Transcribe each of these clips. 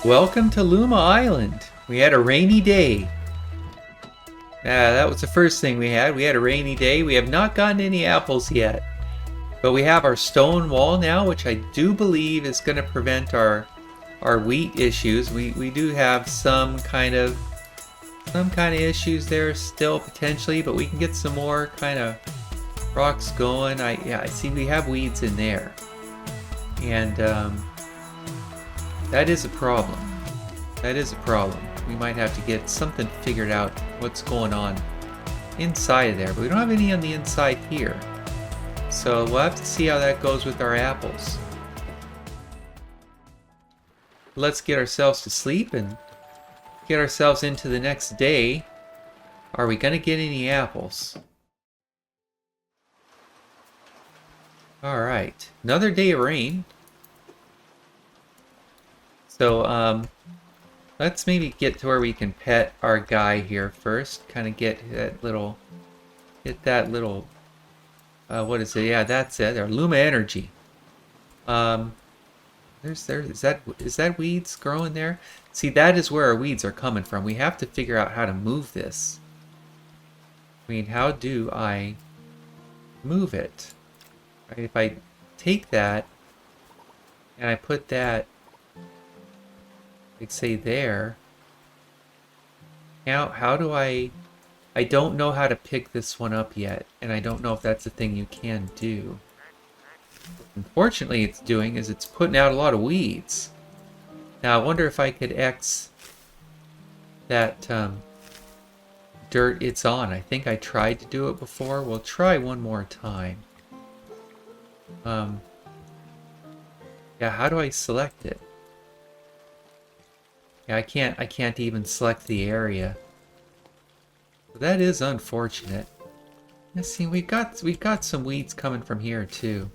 Welcome to Luma Island. We had a rainy day. That was the first thing we had. We had a rainy day. We have not gotten any apples yet. But we have our stone wall now, which I do believe is going to prevent our wheat issues. We do have some kind of issues there still potentially, but we can get some more kind of rocks going. I see we have weeds in there. And that is a problem. That is a problem. We might have to get something figured out what's going on inside of there. But we don't have any on the inside here. So we'll have to see how that goes with our apples. Let's get ourselves to sleep and get ourselves into the next day. Are we going to get any apples? Alright. Another day of rain. So, let's maybe get to where we can pet our guy here first. Kind of get that little, what is it? Yeah, that's it. Our Luma Energy. Is that weeds growing there? See, that is where our weeds are coming from. We have to figure out how to move this. I mean, how do I move it? Right, if I take that and I put that, like say there, how do I don't know how to pick this one up yet, and I don't know if that's a thing you can do. Unfortunately, it's doing is it's putting out a lot of weeds. Now I wonder if I could X that dirt it's on. I think I tried to do it before. We'll try one more time. Yeah, how do I select it? Yeah, I can't even select the area. That is unfortunate. Let's see, we've got some weeds coming from here too.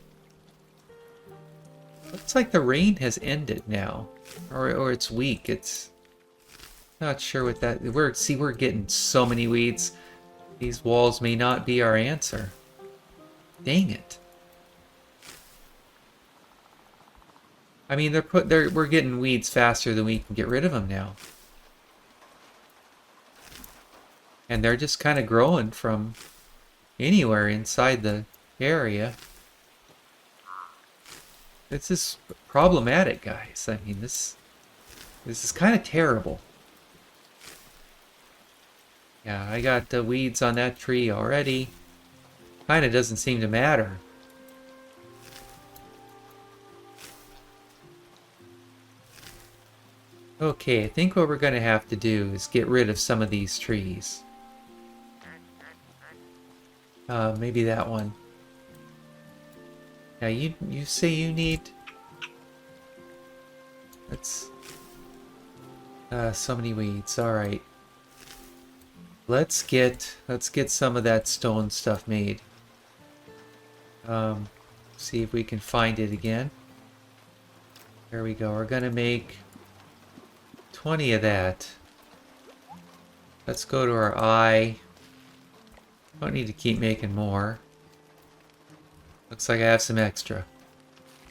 Looks like the rain has ended now. Or it's weak. It's not sure what that we're getting so many weeds. These walls may not be our answer. Dang it. I mean, we're getting weeds faster than we can get rid of them now. And they're just kind of growing from anywhere inside the area. This is problematic, guys. I mean, this is kind of terrible. Yeah, I got the weeds on that tree already. Kind of doesn't seem to matter. Okay, I think what we're going to have to do is get rid of some of these trees. Maybe that one. Now you say you need... That's... so many weeds. Alright. Let's get some of that stone stuff made. See if we can find it again. There we go. We're going to make 20 of that. Let's go to our eye. Don't need to keep making more. Looks like I have some extra.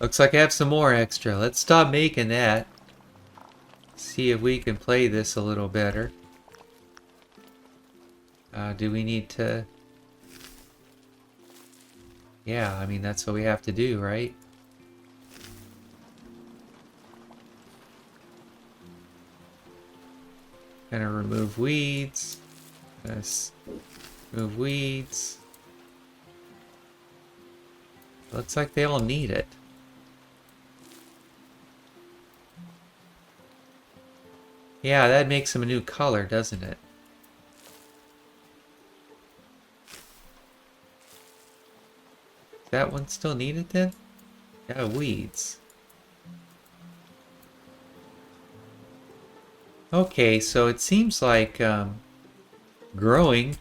Looks like I have some more extra. Let's stop making that. See if we can play this a little better. Do we need to... Yeah, I mean, that's what we have to do, right? Gonna remove weeds. Let's remove weeds. Looks like they all need it. Yeah, that makes them a new color, doesn't it? That one still needed then? Yeah, weeds. Okay, so it seems like growing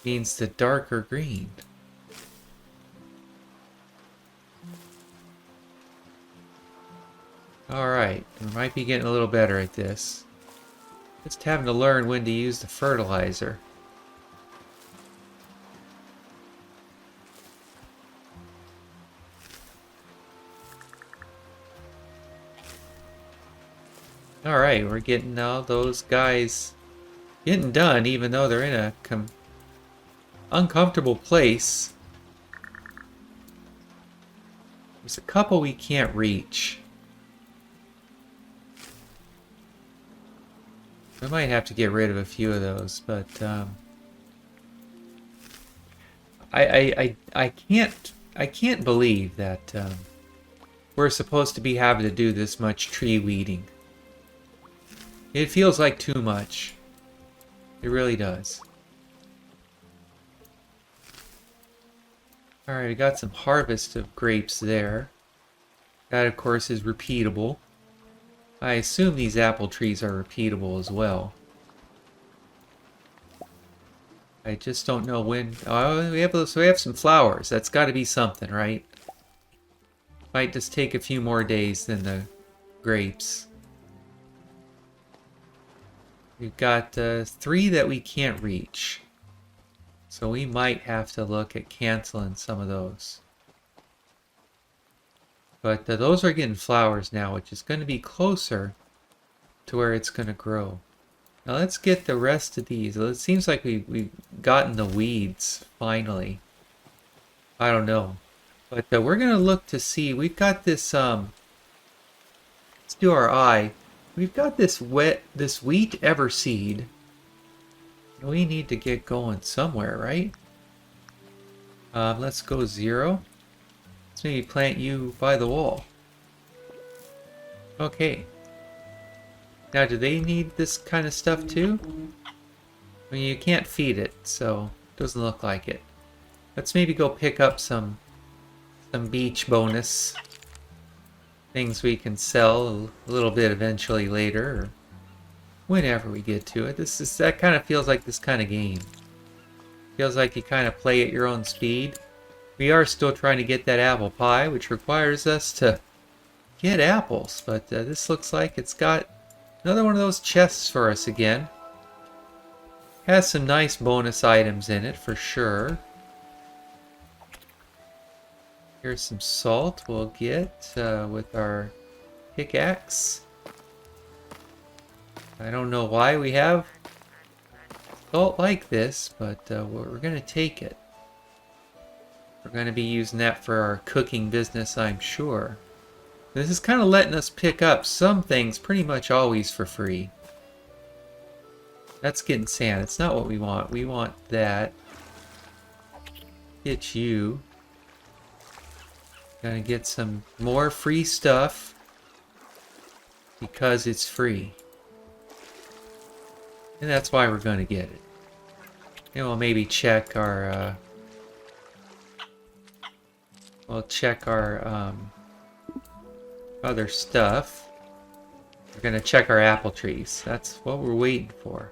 means the darker green. Alright, we might be getting a little better at this. Just having to learn when to use the fertilizer. Alright, we're getting all those guys getting done, even though they're in a uncomfortable place. There's a couple we can't reach. We might have to get rid of a few of those, but I can't believe that we're supposed to be having to do this much tree weeding. It feels like too much. It really does. Alright, we got some harvest of grapes there. That, of course, is repeatable. I assume these apple trees are repeatable as well. I just don't know when... Oh, we have some flowers. That's got to be something, right? Might just take a few more days than the grapes. We've got 3 that we can't reach. So we might have to look at canceling some of those. But those are getting flowers now, which is going to be closer to where it's going to grow. Now let's get the rest of these. It seems like we've gotten the weeds, finally. I don't know. But we're going to look to see. We've got this, let's do our eye. We've got this wheat everseed. We need to get going somewhere, right? Let's go 0. Let's maybe plant you by the wall. Okay. Now, do they need this kind of stuff too? I mean, you can't feed it, so it doesn't look like it. Let's maybe go pick up some beach bonus. Things we can sell a little bit eventually later, or whenever we get to it. That kind of feels like this kind of game. Feels like you kind of play at your own speed. We are still trying to get that apple pie, which requires us to get apples. But this looks like it's got another one of those chests for us again. Has some nice bonus items in it for sure. Here's some salt we'll get with our pickaxe. I don't know why we have salt like this, but we're going to take it. We're going to be using that for our cooking business, I'm sure. This is kind of letting us pick up some things pretty much always for free. That's getting sand. It's not what we want. We want that. Get you. Gonna get some more free stuff because it's free. And that's why we're going to get it. And we'll maybe check our... we'll check our other stuff. We're going to check our apple trees. That's what we're waiting for.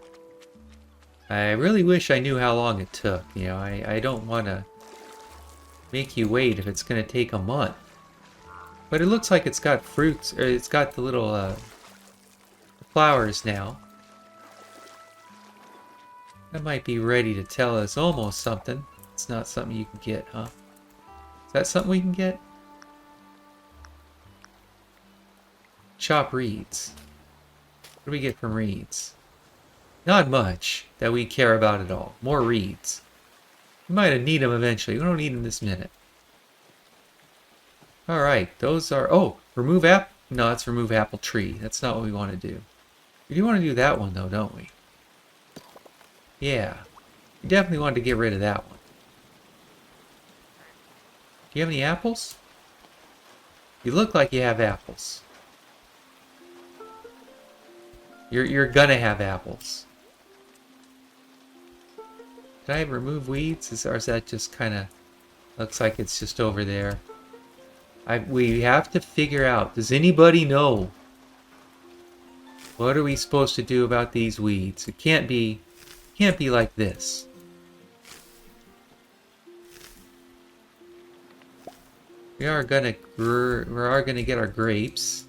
I really wish I knew how long it took. You know, I don't want to make you wait if it's going to take a month. But it looks like it's got fruits, or it's got the little flowers now. That might be ready to tell us almost something. It's not something you can get, huh? Is that something we can get? Chop reeds. What do we get from reeds? Not much that we care about at all. More reeds. We might need them eventually. We don't need them this minute. Alright, those are... Oh, remove apple... No, it's remove apple tree. That's not what we want to do. We do want to do that one, though, don't we? Yeah. We definitely want to get rid of that one. Do you have any apples? You look like you have apples. You're gonna have apples. Did I remove weeds? Or is that just kind of... Looks like it's just over there. We have to figure out. Does anybody know? What are we supposed to do about these weeds? It can't be like this. We are gonna get our grapes.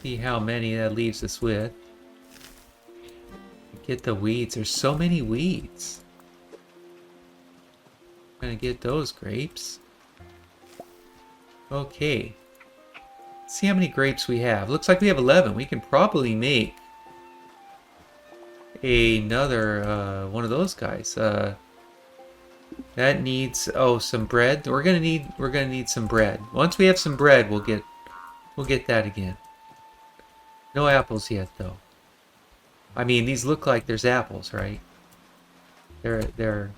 See how many that leaves us with. Get the weeds. There's so many weeds. I'm gonna get those grapes. Okay. Let's see how many grapes we have. Looks like we have 11. We can probably make another one of those guys. That needs some bread. We're gonna need some bread. Once we have some bread, we'll get that again. No apples yet though. I mean, these look like there's apples, right? They're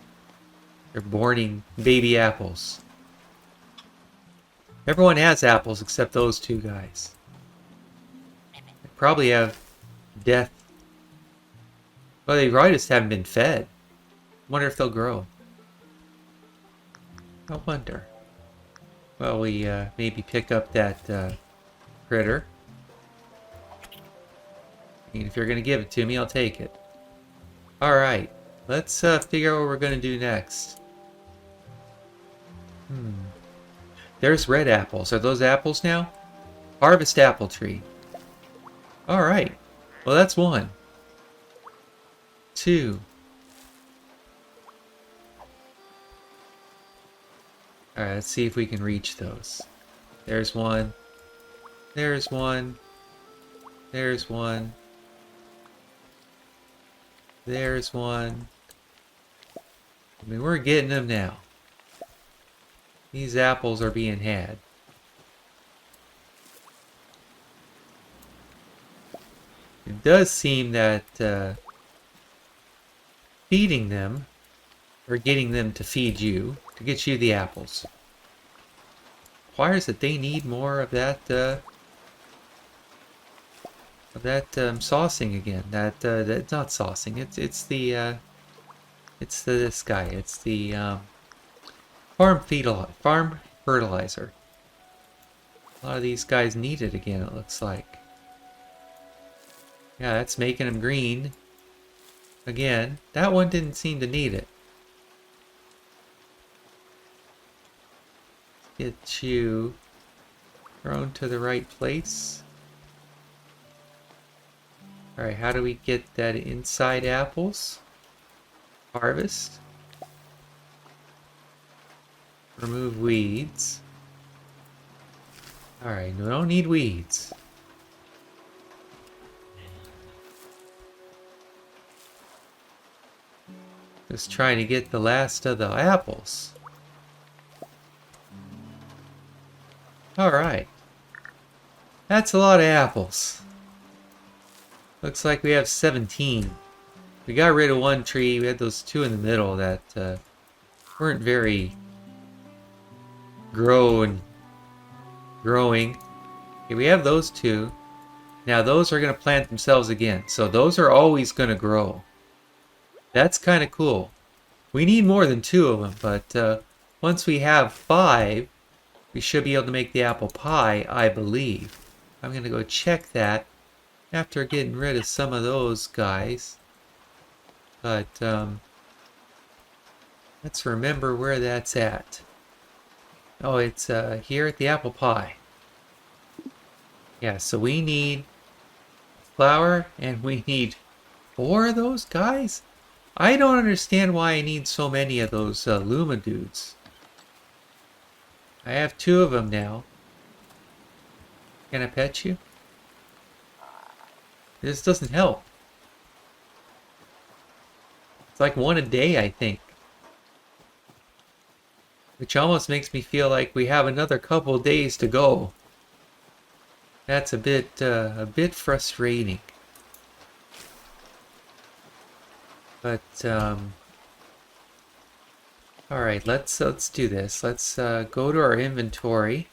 borning baby apples. Everyone has apples except those two guys. They probably have death. Well, they probably just haven't been fed. Wonder if they'll grow. I wonder. Well, we maybe pick up that critter. And if you're gonna give it to me, I'll take it. Alright, let's figure out what we're gonna do next. There's red apples. Are those apples now? Harvest apple tree. Alright. Well, that's one. Two. Alright, let's see if we can reach those. There's one. There's one. There's one. There's one. I mean, we're getting them now. These apples are being had. It does seem that feeding them, or getting them to feed you, to get you the apples, requires that they need more of that saucing again. That's not saucing. It's this guy. It's the farm fertilizer. A lot of these guys need it again, it looks like. Yeah, that's making them green. Again, that one didn't seem to need it. Get you thrown to the right place. Alright, how do we get that inside apples? Harvest. Remove weeds. Alright, we don't need weeds. Just trying to get the last of the apples. Alright. That's a lot of apples. Looks like we have 17. We got rid of one tree. We had those two in the middle that weren't very growing. Okay, we have those two. Now those are going to plant themselves again. So those are always going to grow. That's kind of cool. We need more than two of them, but once we have 5, we should be able to make the apple pie, I believe. I'm going to go check that after getting rid of some of those guys. But let's remember where that's at. Oh, it's here at the apple pie. Yeah, so we need flour and we need 4 of those guys? I don't understand why I need so many of those Luma dudes. I have 2 of them now. Can I pet you? This doesn't help. It's like 1 a day, I think. Which almost makes me feel like we have another couple days to go. That's a bit frustrating. But all right, let's do this. Let's go to our inventory.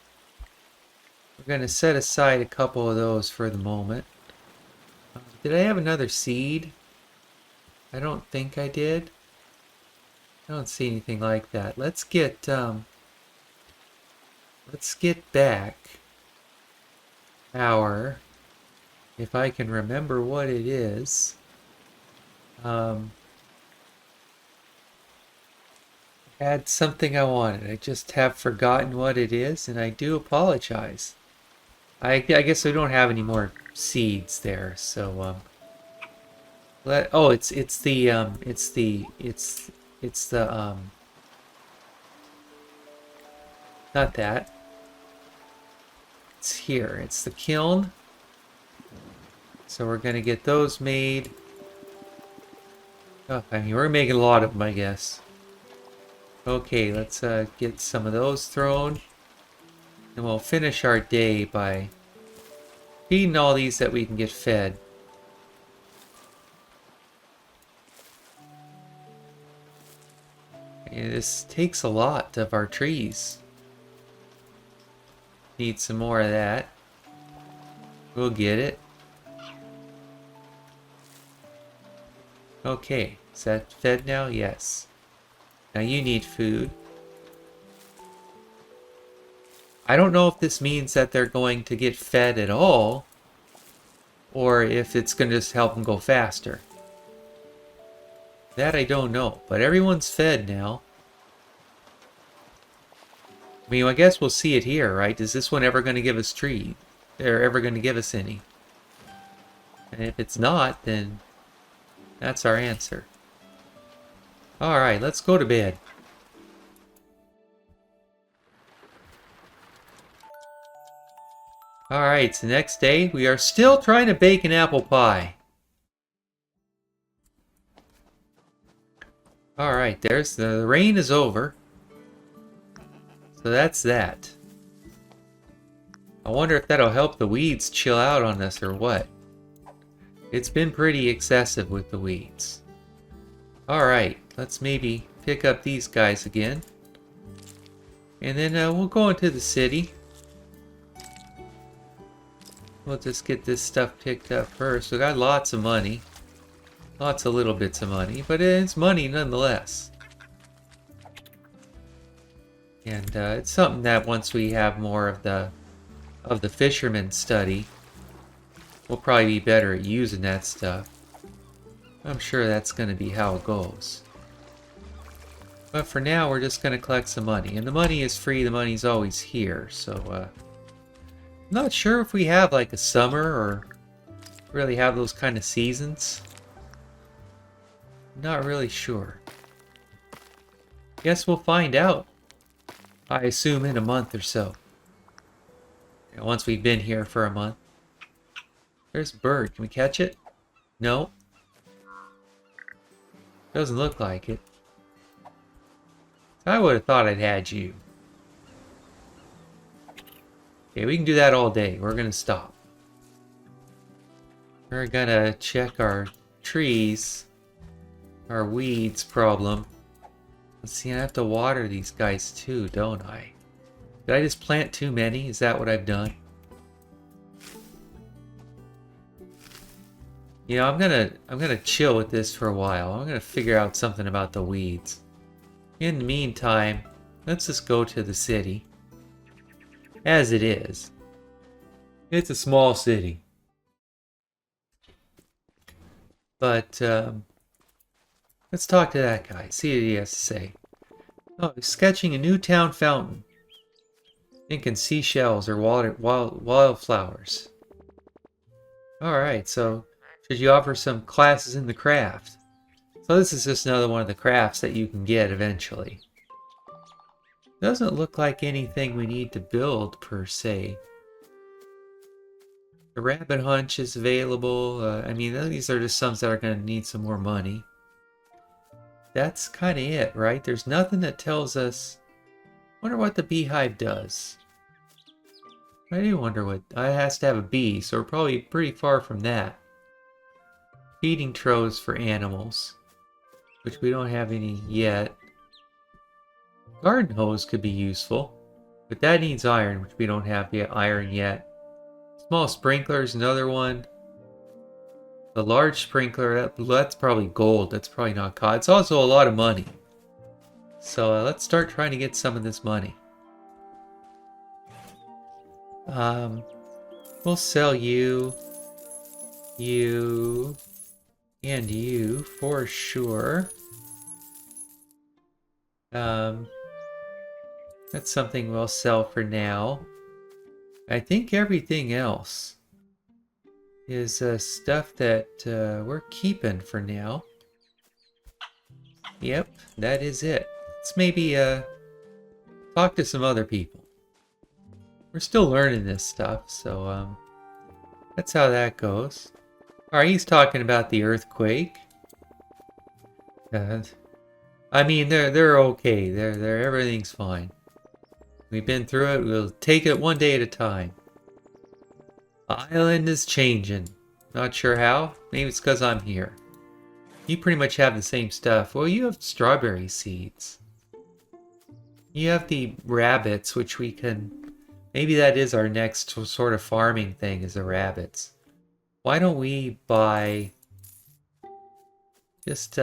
We're going to set aside a couple of those for the moment. Did I have another seed? I don't think I did. I don't see anything like that. Let's get back our, if I can remember what it is. Had something I wanted. I just have forgotten what it is, and I do apologize. I guess we don't have any more seeds there, so it's the not that. It's here. It's the kiln. So we're going to get those made. Oh, I mean, we're making a lot of them, I guess. Okay, let's get some of those thrown. And we'll finish our day by feeding all these that we can get fed. And this takes a lot of our trees. Need some more of that. We'll get it. Okay, is that fed now? Yes. Now you need food. I don't know if this means that they're going to get fed at all, or if it's going to just help them go faster. That I don't know, but everyone's fed now. I mean, I guess we'll see it here, right? Is this one ever going to give us trees? They're ever going to give us any? And if it's not, then that's our answer. Alright, let's go to bed. Alright, it's the next day. We are still trying to bake an apple pie. Alright, there's the rain is over. So that's that. I wonder if that'll help the weeds chill out on us or what. It's been pretty excessive with the weeds. Alright, let's maybe pick up these guys again. And then we'll go into the city. We'll just get this stuff picked up first. We got lots of money. Lots of little bits of money, but it's money nonetheless. And it's something that once we have more of the fisherman study, we'll probably be better at using that stuff. I'm sure that's going to be how it goes. But for now, we're just going to collect some money. And the money is free, the money's always here. So, I'm not sure if we have like a summer or really have those kind of seasons. Not really sure. Guess we'll find out. I assume in a month or so. Once we've been here for a month. There's a bird. Can we catch it? No. Doesn't look like it. I would have thought I'd had you. Okay, we can do that all day. We're going to stop. We're going to check our trees. Our weeds problem. Let's see, I have to water these guys too, don't I? Did I just plant too many? Is that what I've done? You know, I'm gonna chill with this for a while. I'm gonna figure out something about the weeds. In the meantime, let's just go to the city. As it is. It's a small city. But, let's talk to that guy, see what he has to say. Oh, he's sketching a new town fountain. Thinking seashells or wildflowers. Alright, so should you offer some classes in the craft? So this is just another one of the crafts that you can get eventually. Doesn't look like anything we need to build per se. The rabbit hunch is available. I mean, these are just some that are going to need some more money. That's kind of it, right? There's nothing that tells us... Wonder what the beehive does. I do wonder what... It has to have a bee, so we're probably pretty far from that. Feeding troghs for animals, which we don't have any yet. Garden hose could be useful, but that needs iron, which we don't have iron yet. Small sprinkler is another one. The large sprinkler, that's probably gold. That's probably not cotton. It's also a lot of money. So let's start trying to get some of this money. We'll sell you, and you for sure. That's something we'll sell for now. I think everything else is stuff that we're keeping for now. Yep, that is it. Let's maybe talk to some other people. We're still learning this stuff, so that's how that goes. Alright, he's talking about the earthquake. I mean, they're okay. They're everything's fine. We've been through it. We'll take it one day at a time. The island is changing. Not sure how. Maybe it's because I'm here. You pretty much have the same stuff. Well, you have strawberry seeds. You have the rabbits, which we can... Maybe that is our next sort of farming thing, is the rabbits. Why don't we buy... Just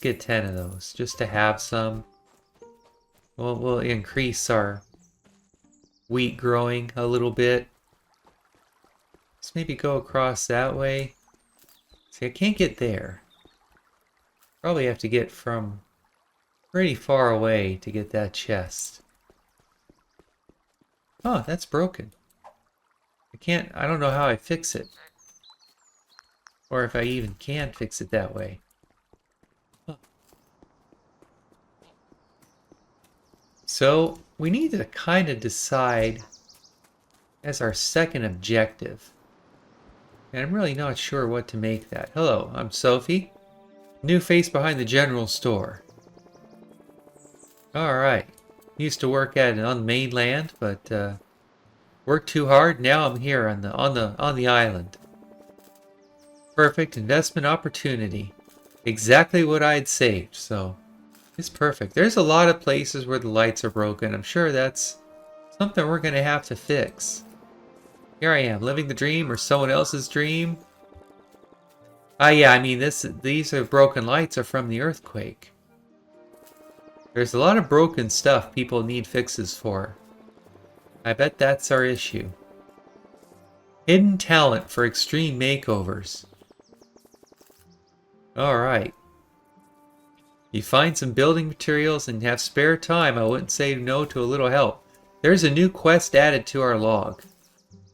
get 10 of those, just to have some. We'll increase our wheat growing a little bit. Let's maybe go across that way. See, I can't get there. Probably have to get from pretty far away to get that chest. Oh, that's broken. I don't know how I fix it. Or if I even can fix it that way. So, we need to kind of decide as our second objective. And I'm really not sure what to make that. Hello, I'm Sophie. New face behind the general store. Alright. Used to work on the mainland, but worked too hard. Now I'm here on the island. Perfect investment opportunity. Exactly what I'd saved, so it's perfect. There's a lot of places where the lights are broken. I'm sure that's something we're going to have to fix. Here I am, living the dream or someone else's dream. Yeah, I mean, these are broken lights are from the earthquake. There's a lot of broken stuff people need fixes for. I bet that's our issue. Hidden talent for extreme makeovers. Alright. You find some building materials and have spare time, I wouldn't say no to a little help. There's a new quest added to our log.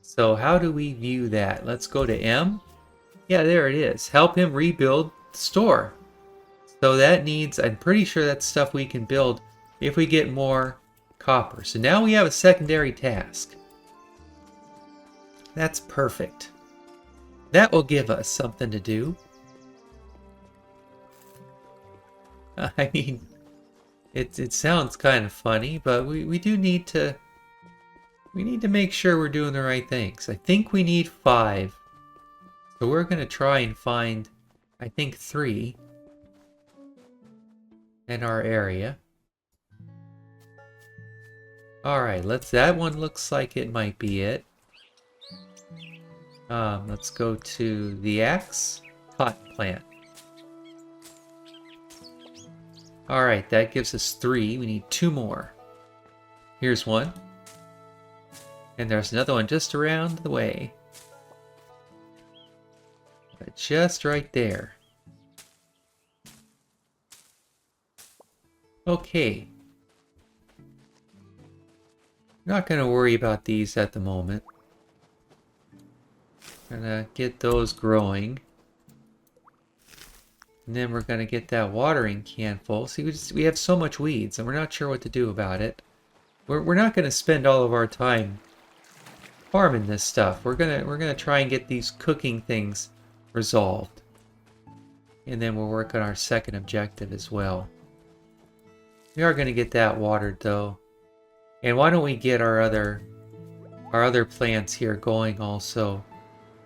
So how do we view that? Let's go to M. Yeah, there it is. Help him rebuild the store. So that needs, I'm pretty sure that's stuff we can build if we get more copper. So now we have a secondary task. That's perfect. That will give us something to do. I mean, it sounds kind of funny, but we do need to make sure we're doing the right things. I think we need 5. So we're going to try and find, I think, 3 in our area. Alright, that one looks like it might be it. Let's go to the axe pot plant. Alright, that gives us 3. We need 2 more. Here's one. And there's another one just around the way. Just right there. Okay. Not going to worry about these at the moment. Gonna get those growing. And then we're going to get that watering can full. See, we have so much weeds, and we're not sure what to do about it. We're not going to spend all of our time farming this stuff. We're gonna try and get these cooking things resolved. And then we'll work on our second objective as well. We are going to get that watered, though. And why don't we get our other plants here going also.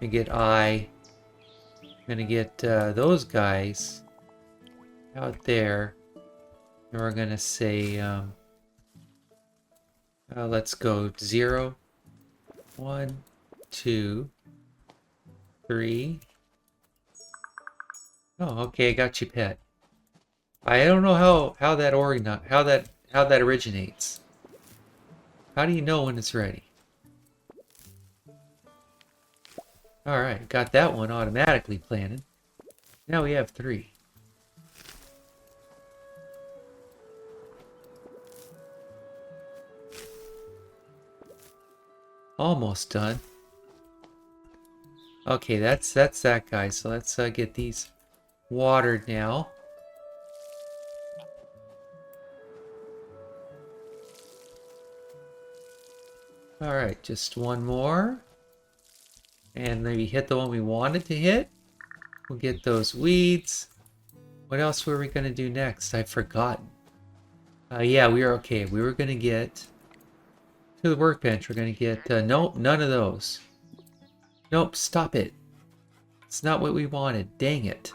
And get I'm going to get those guys out there. And we're going to say, let's go 0, 1, 2, 3. Oh, okay, I got you, pet. I don't know how that originates. How do you know when it's ready? Alright, got that one automatically planted. Now we have 3. Almost done. Okay, that's that guy. So let's get these watered now. Alright, just one more. And maybe hit the one we wanted to hit. We'll get those weeds. What else were we going to do next? I've forgotten. Yeah, we were okay. We were going to get to the workbench. We're going to get... nope, none of those. Nope, stop it. It's not what we wanted. Dang it.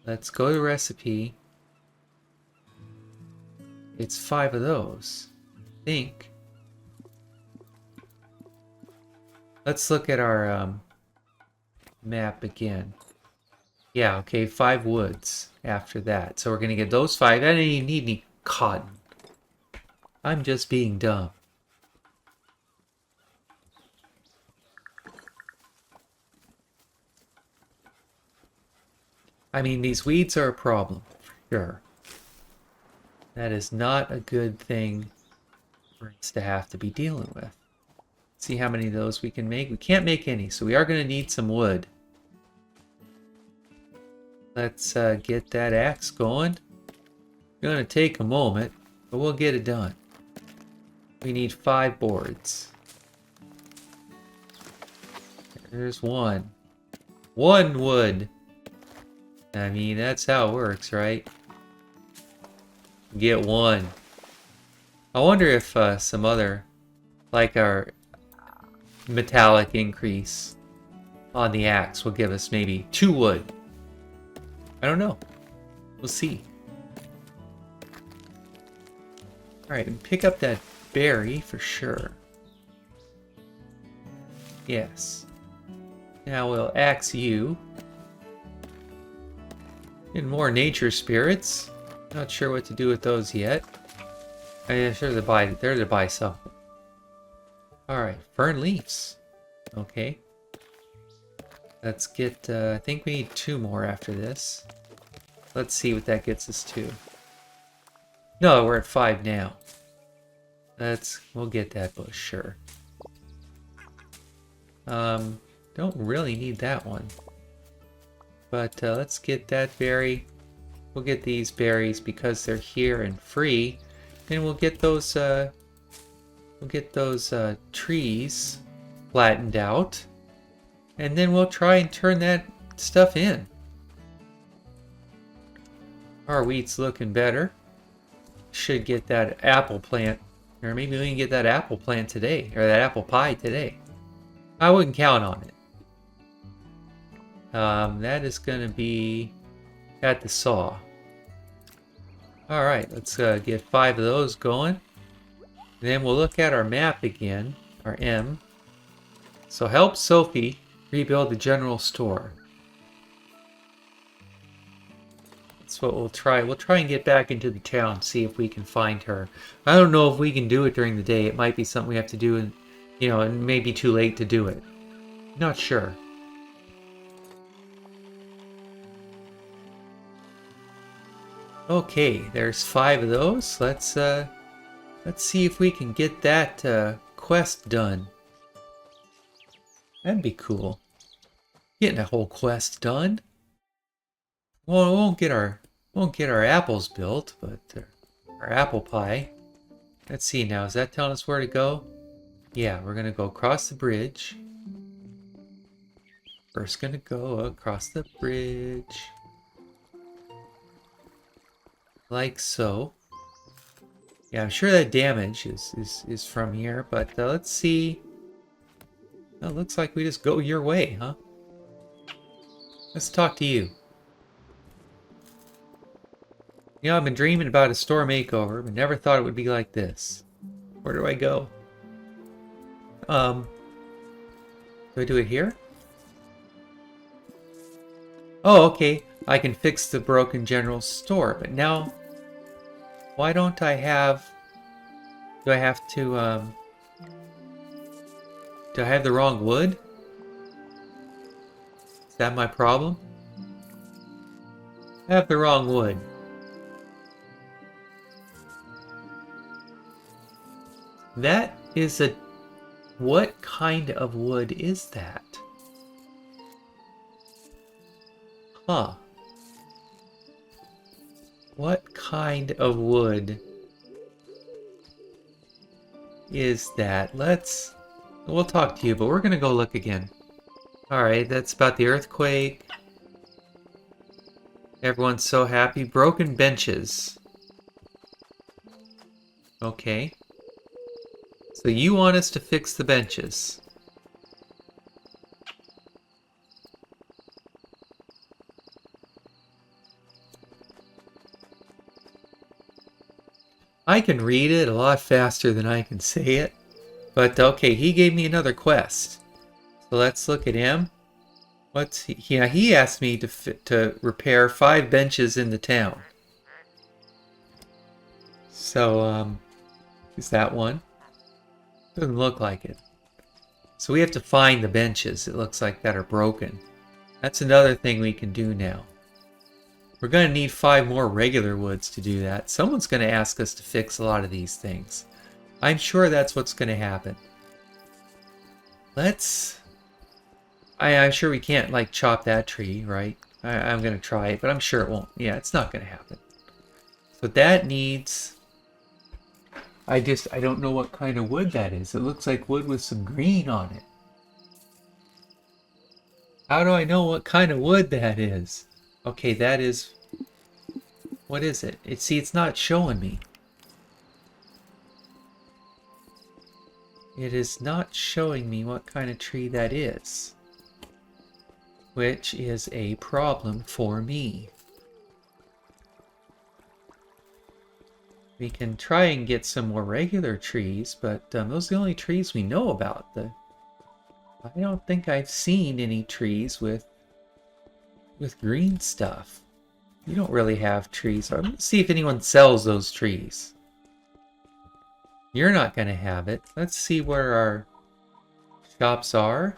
Let's go to recipe. It's 5 of those. I think. Let's look at our map again. Yeah, okay, 5 woods after that. So we're going to get those 5. I didn't even need any cotton. I'm just being dumb. I mean, these weeds are a problem, for sure. That is not a good thing for us to have to be dealing with. See how many of those we can make. We can't make any, so we are going to need some wood. Let's get that axe going. It's going to take a moment, but we'll get it done. We need 5 boards. There's 1. 1 wood. I mean, that's how it works, right? Get 1. I wonder if some other, like our metallic increase on the axe will give us maybe 2 wood. I don't know. We'll see. Alright, and pick up that berry for sure. Yes. Now we'll axe you. And more nature spirits. Not sure what to do with those yet. I'm sure they're to buy something. Alright, fern leaves. Okay. Let's get, I think we need 2 more after this. Let's see what that gets us to. No, we're at 5 now. We'll get that bush, sure. Don't really need that one. But let's get that berry. We'll get these berries because they're here and free. And we'll get those trees flattened out. And then we'll try and turn that stuff in. Our wheat's looking better. Should get that apple plant. Or maybe we can get that apple plant today. Or that apple pie today. I wouldn't count on it. That is going to be at the saw. Alright, let's get 5 of those going. And then we'll look at our map again. Our M. So help Sophie rebuild the general store. That's what we'll try. We'll try and get back into the town, see if we can find her. I don't know if we can do it during the day. It might be something we have to do, and you know, it may be too late to do it. Not sure. Okay, there's 5 of those. Let's see if we can get that quest done. That'd be cool. Getting a whole quest done. Well, it won't get our apples built, but our apple pie. Let's see now. Is that telling us where to go? Yeah, we're gonna go across the bridge. First, gonna go across the bridge. Like so. Yeah, I'm sure that damage is from here, but let's see. Oh, it looks like we just go your way, huh? Let's talk to you. You know, I've been dreaming about a store makeover, but never thought it would be like this. Where do I go? Do I do it here? Oh, okay. I can fix the broken general store, but now... Why don't I have... Do I have to, Do I have the wrong wood? Is that my problem? I have the wrong wood. That is a... What kind of wood is that? Huh. What kind of wood is that? We'll talk to you, but we're gonna go look again. Alright, that's about the earthquake. Everyone's so happy. Broken benches. Okay. So you want us to fix the benches. I can read it a lot faster than I can say it. But okay, he gave me another quest. So let's look at him. What's he? Yeah, he asked me to repair 5 benches in the town. So, is that one? Doesn't look like it. So we have to find the benches, it looks like, that are broken. That's another thing we can do now. We're going to need 5 more regular woods to do that. Someone's going to ask us to fix a lot of these things. I'm sure that's what's going to happen. I'm sure we can't, like, chop that tree, right? I'm going to try it, but I'm sure it won't. Yeah, it's not going to happen. So that needs... I don't know what kind of wood that is. It looks like wood with some green on it. How do I know what kind of wood that is? Okay, that is... What is it? See, it's not showing me. It is not showing me what kind of tree that is. Which is a problem for me. We can try and get some more regular trees, but those are the only trees we know about. I don't think I've seen any trees with green stuff. You don't really have trees. I'm going to see if anyone sells those trees. You're not going to have it. Let's see where our shops are.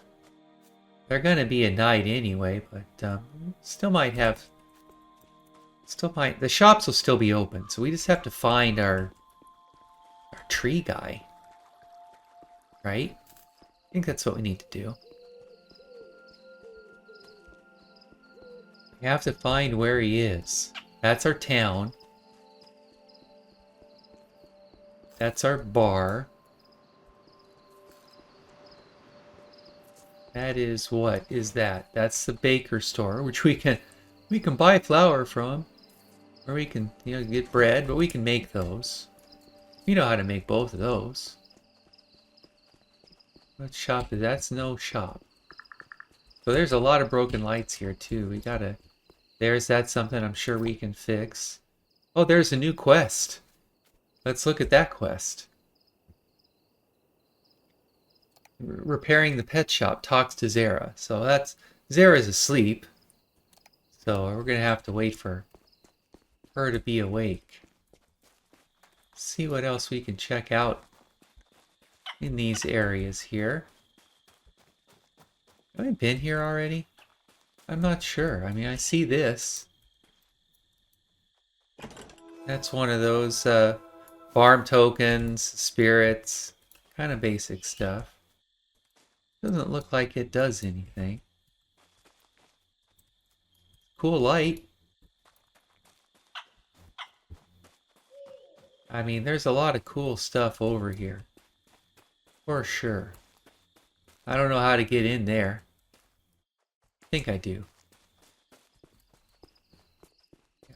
They're going to be at night anyway, but still might have... the shops will still be open, so we just have to find our tree guy. Right? I think that's what we need to do. We have to find where he is. That's our town. That's our bar. That is, what is that? That's the baker store, which we can buy flour from. Or we can, get bread, but we can make those. We know how to make both of those. What shop is that? That's no shop. So there's a lot of broken lights here too. There's something I'm sure we can fix. Oh, there's a new quest. Let's look at that quest. Repairing the pet shop talks to Zara. So Zara's asleep. So we're going to have to wait for her to be awake. See what else we can check out in these areas here. Have I been here already? I'm not sure. I mean, I see this. That's one of those farm tokens, spirits, kind of basic stuff. Doesn't look like it does anything. Cool light. I mean, there's a lot of cool stuff over here. For sure. I don't know how to get in there. I think I do.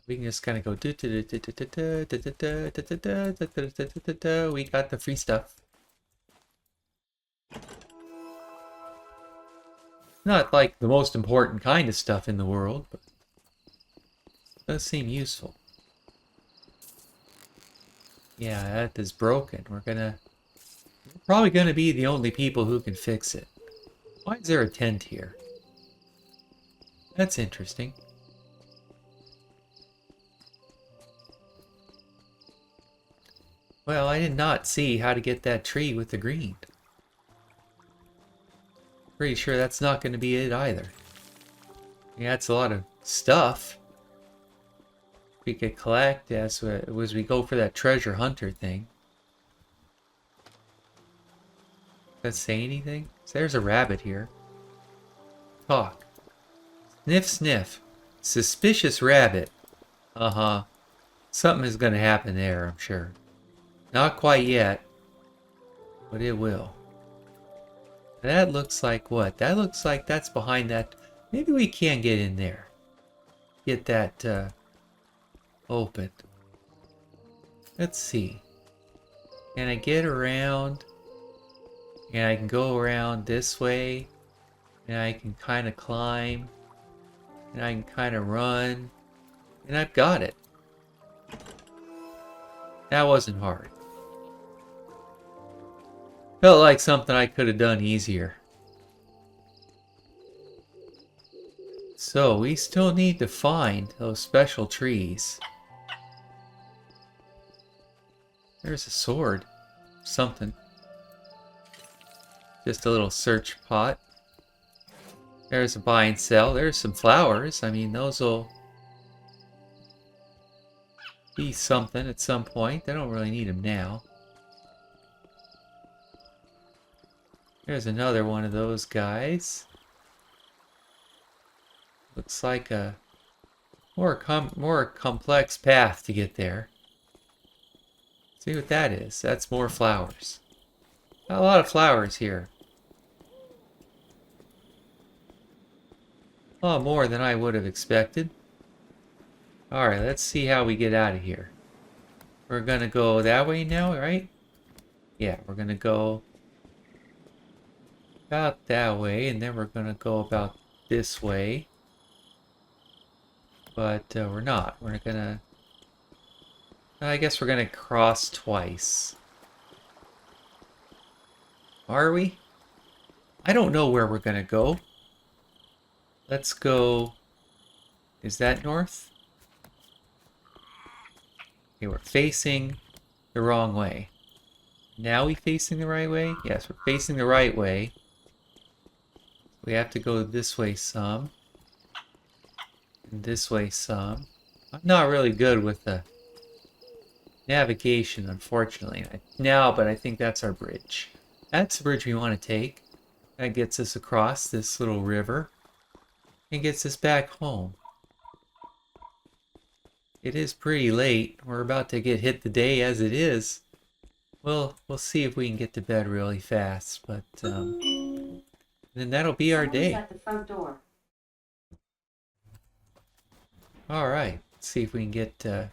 We can just kind of go. We got the free stuff. Not like the most important kind of stuff in the world, but it does seem useful. Yeah, that is broken. We're probably gonna be the only people who can fix it. Why is there a tent here? That's interesting. Well, I did not see how to get that tree with the green. Pretty sure that's not going to be it either. Yeah, it's a lot of stuff we could collect as we go for that treasure hunter thing. Does that say anything? There's a rabbit here. Talk. Sniff, sniff. Suspicious rabbit. Uh-huh. Something is going to happen there, I'm sure. Not quite yet. but it will. That looks like what? That looks like that's behind that. Maybe we can get in there. Get that open. Let's see. Can I get around? And I can go around this way. And I can kind of climb. And I can kind of run. And I've got it. That wasn't hard. Felt like something I could have done easier. So we still need to find those special trees. There's a sword. Something. Just a little search pot. There's a buy and sell. There's some flowers. I mean, those will be something at some point. I don't really need them now. There's another one of those guys. Looks like a more complex path to get there. See what that is? That's more flowers. Got a lot of flowers here. A lot more than I would have expected. Alright, let's see how we get out of here. We're gonna go that way now, right? Yeah, we're gonna go about that way, and then we're gonna go about this way. But we're not. We're gonna... I guess we're gonna cross twice. Are we? I don't know where we're gonna go. Let's go... Is that north? Okay, we're facing the wrong way. Now we facing the right way? Yes, we're facing the right way. We have to go this way some. And this way some. I'm not really good with the navigation, unfortunately. Now, but I think that's our bridge. That's the bridge we want to take. That gets us across this little river. And gets us back home. It is pretty late. We're about to hit the day as it is. Well, we'll see if we can get to bed really fast, but then that'll be our day. At the front door. All right, let's see if we can get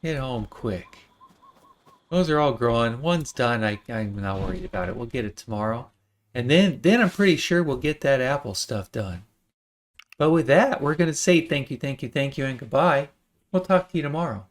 home quick. Those are all growing. One's done. I'm not worried about it. We'll get it tomorrow, and then I'm pretty sure we'll get that apple stuff done. But with that, we're going to say thank you, and goodbye. We'll talk to you tomorrow.